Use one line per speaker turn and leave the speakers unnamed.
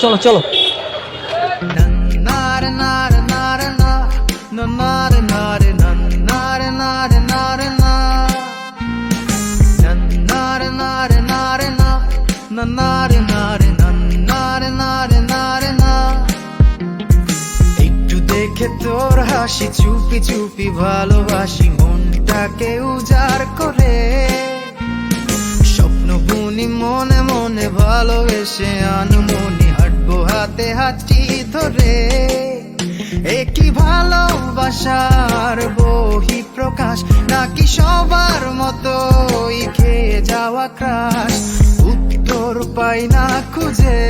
চলো চলো।
একটু দেখে তোর হাসি চুপি চুপি ভালোবাসি মনটাকে উজাড় করে, স্বপ্ন বুনি মনে মনে ভালোবেসে আনমনি হাঁটবো হাতে হাঁটি ধরে। একই ভালোবাসার বহি প্রকাশ নাকি সবার মতোই খেয়ে যাওয়া ক্রাশ, উত্তর পাই না খুঁজে।